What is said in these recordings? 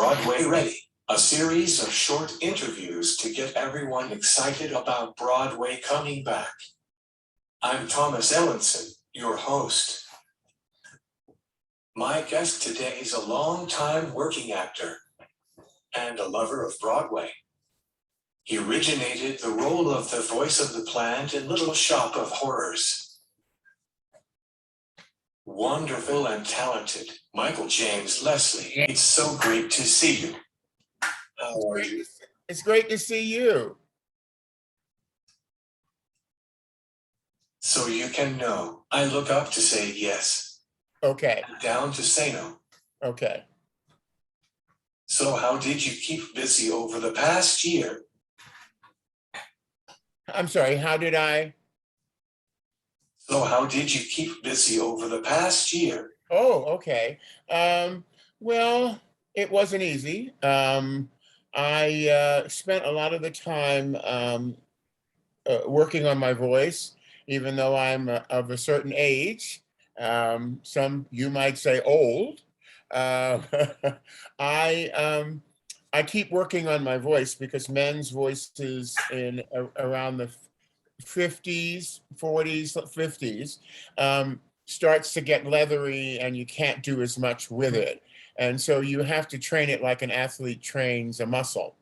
Broadway Ready, a series of short interviews to get everyone excited about Broadway coming back. I'm Thomas Ellenson, your host. My guest today is a long-time working actor and a lover of Broadway. He originated the role of the voice of the plant in Little Shop of Horrors. Wonderful and talented Michael James Leslie, it's so great to see you. How are you? It's great to see you. So you can know. I look up to say yes. Okay. And down to say no. Okay. So how did you keep busy over the past year? I'm sorry, how did I? So how did you keep busy over the past year? Oh, okay. Well, it wasn't easy. I spent a lot of the time working on my voice, even though I'm of a certain age. Some you might say old. Uh, I keep working on my voice because men's voices in around the 50s, 40s, 50s starts to get leathery and you can't do as much with it. And so you have to train it like an athlete trains a muscle,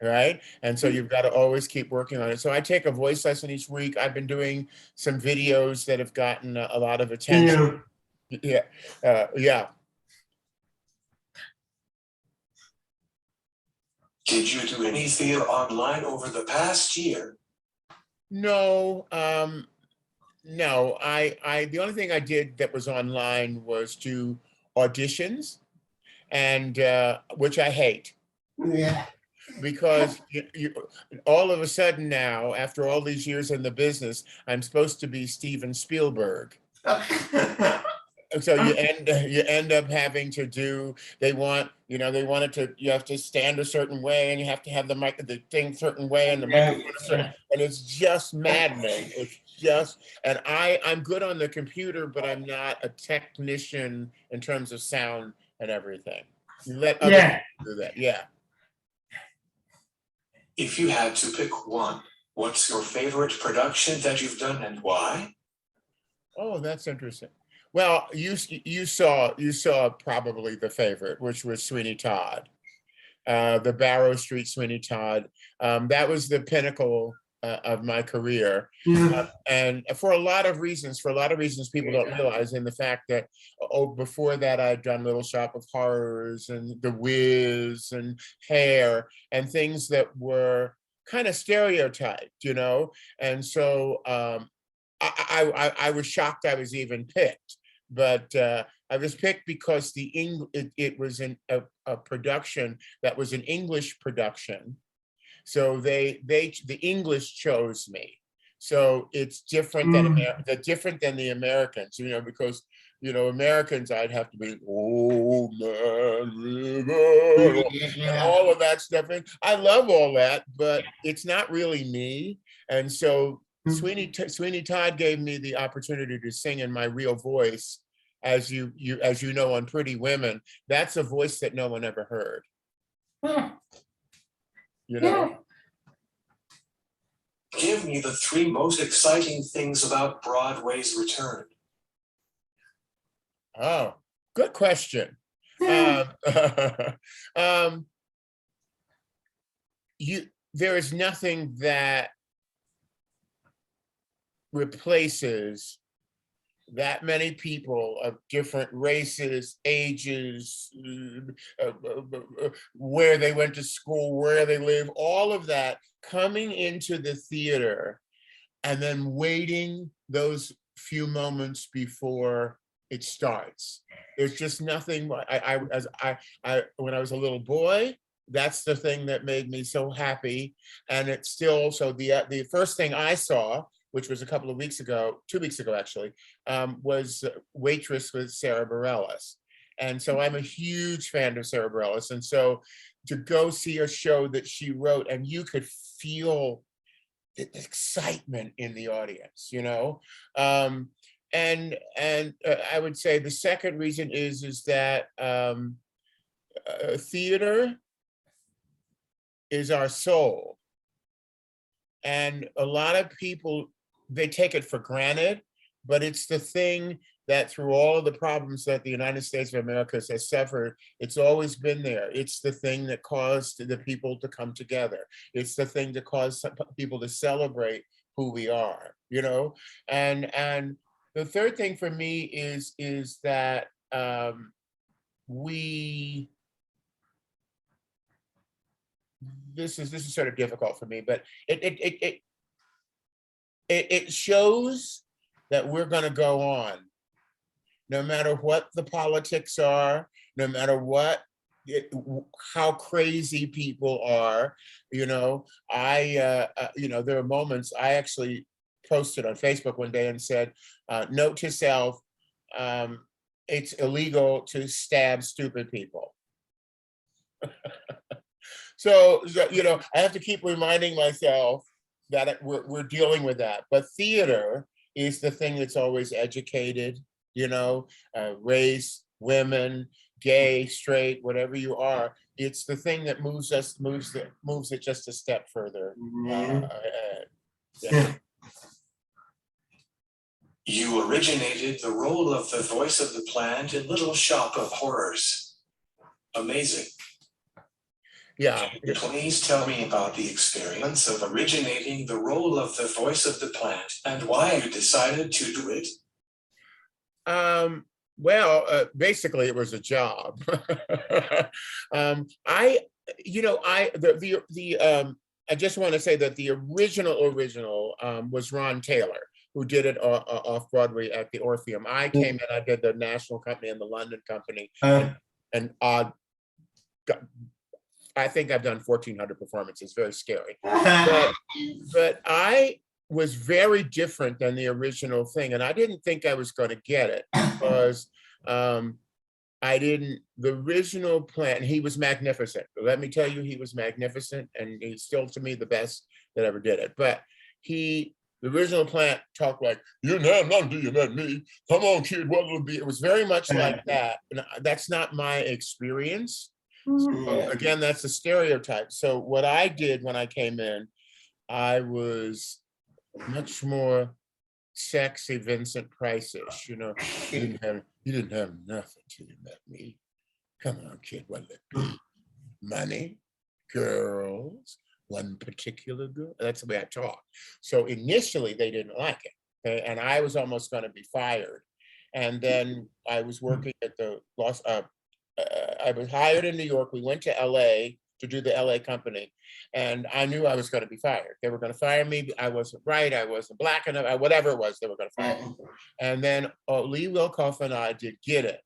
right? And so you've got to always keep working on it. So I take a voice lesson each week. I've been doing some videos that have gotten a lot of attention. Yeah. Yeah. Did you do any theater online over the past year? No, no. The only thing I did that was online was do auditions, and which I hate. Yeah. Because all of a sudden now, after all these years in the business, I'm supposed to be Steven Spielberg. So you end up having to do, they want it to, you have to stand a certain way and you have to have the thing certain way and the microphone a certain, and it's just maddening. It's just, and I'm good on the computer, but I'm not a technician in terms of sound and everything. You let other people do that. Yeah. If you had to pick one, what's your favorite production that you've done and why? Oh, that's interesting. Well, you saw probably the favorite, which was Sweeney Todd, the Barrow Street Sweeney Todd. That was the pinnacle of my career, and for a lot of reasons people don't realize. In the fact that before that I'd done Little Shop of Horrors and The Wiz and Hair and things that were kind of stereotyped, and so I was shocked I was even picked. But I was picked because it was a production that was an English production, so the English chose me. So it's different than the Americans, because Americans, I'd have to be old man river and all of that stuff. And I love all that, but it's not really me. And so Sweeney Todd gave me the opportunity to sing in my real voice, as you know, on Pretty Women. That's a voice that no one ever heard. Give me the 3 most exciting things about Broadway's return. Oh, good question. There is nothing that replaces that many people of different races, ages, where they went to school, where they live, all of that coming into the theater and then waiting those few moments before it starts. There's just nothing. When I was a little boy, that's the thing that made me so happy. And it's still, so the first thing I saw, which was a couple of weeks ago, 2 weeks ago actually, was Waitress with Sarah Bareilles. And so I'm a huge fan of Sarah Bareilles. And so to go see a show that she wrote, and you could feel the excitement in the audience, and I would say the second reason is that theater is our soul. And a lot of people, they take it for granted, but it's the thing that through all of the problems that the United States of America has suffered, it's always been there. It's the thing that caused the people to come together. It's the thing that caused people to celebrate who we are, you know? And the third thing for me is that this is sort of difficult for me, but it shows that we're going to go on, no matter what the politics are, no matter how crazy people are. You know, you know, there are moments I actually posted on Facebook one day and said, note to self, it's illegal to stab stupid people. So, you know, I have to keep reminding myself that we're dealing with that. But theater is the thing that's always educated, you know, race, women, gay, straight, whatever you are. It's the thing that moves it just a step further. Yeah. You originated the role of the voice of the plant in Little Shop of Horrors. Amazing. Yeah. Please tell me about the experience of originating the role of the voice of the plant and why you decided to do it. Well, basically it was a job. I just want to say that the original was Ron Taylor, who did it off Broadway at the Orpheum. I came in, I did the national company and the London company, and I think I've done 1,400 performances, very scary. But I was very different than the original thing. And I didn't think I was going to get it because the original plan, he was magnificent. Let me tell you, he was magnificent, and he's still to me the best that ever did it. But the original plant talked like, you know, not do you met me. Come on, kid, what will it be? It was very much like that. And that's not my experience. So again, that's a stereotype. So what I did when I came in, I was much more sexy Vincent Price-ish, you know. You didn't have nothing till you met me. Come on, kid, what it be? Money, girls, one particular girl. That's the way I talk. So initially they didn't like it, okay? And I was almost going to be fired. And then I was working at the I was hired in New York. We went to LA to do the LA company, and I knew I was going to be fired. They were going to fire me. I wasn't right. I wasn't black enough. Whatever it was, they were going to fire me. And then Lee Wilkoff and I did Get It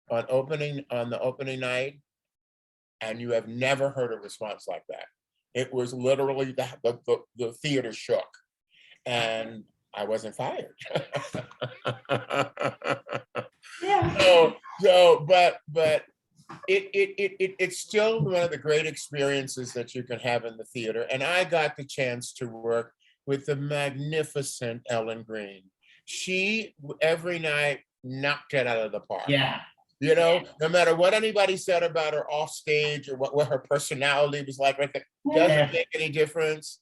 on the opening night, and you have never heard a response like that. It was literally the theater shook, and I wasn't fired. Yeah. But it's still one of the great experiences that you can have in the theater. And I got the chance to work with the magnificent Ellen Green. She, every night, knocked it out of the park. Yeah. You know, no matter what anybody said about her off stage or what her personality was like, right there, doesn't make any difference.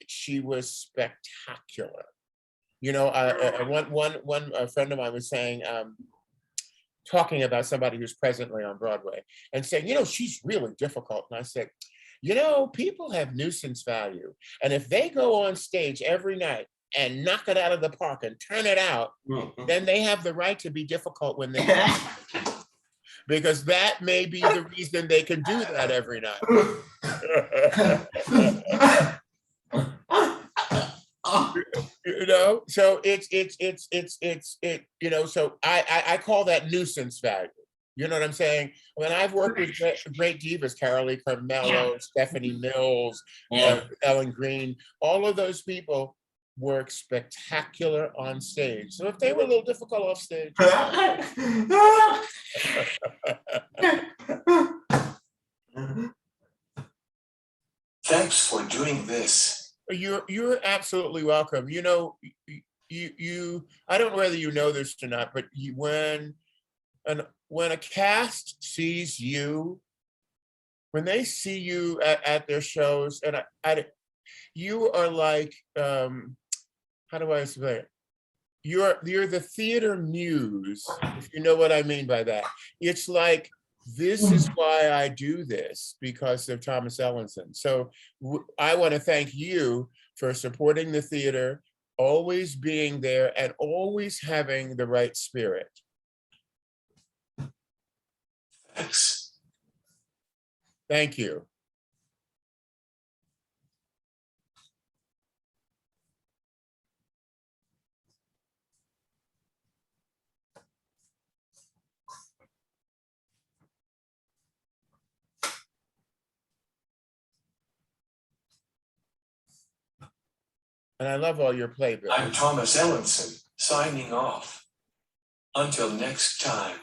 She was spectacular. You know, one friend of mine was saying, talking about somebody who's presently on Broadway and saying, you know, she's really difficult. And I said, you know, people have nuisance value. And if they go on stage every night and knock it out of the park and turn it out, then they have the right to be difficult when they because that may be the reason they can do that every night. You know, so it's you know, so I call that nuisance value. You know what I'm saying? When I've worked with great divas, Carolee Carmello, Stephanie Mills, Ellen Green, all of those people were spectacular on stage. So if they were a little difficult off stage. Thanks for doing this. You're absolutely welcome. You know, I don't know whether you know this or not, but when And when a cast sees you, when they see you at their shows, and you are like, how do I say it? You're the theater muse, if you know what I mean by that. It's like, this is why I do this, because of Thomas Ellenson. So I want to thank you for supporting the theater, always being there, and always having the right spirit. Thanks. Thank you. And I love all your playbills. I'm Thomas Ellenson, signing off. Until next time.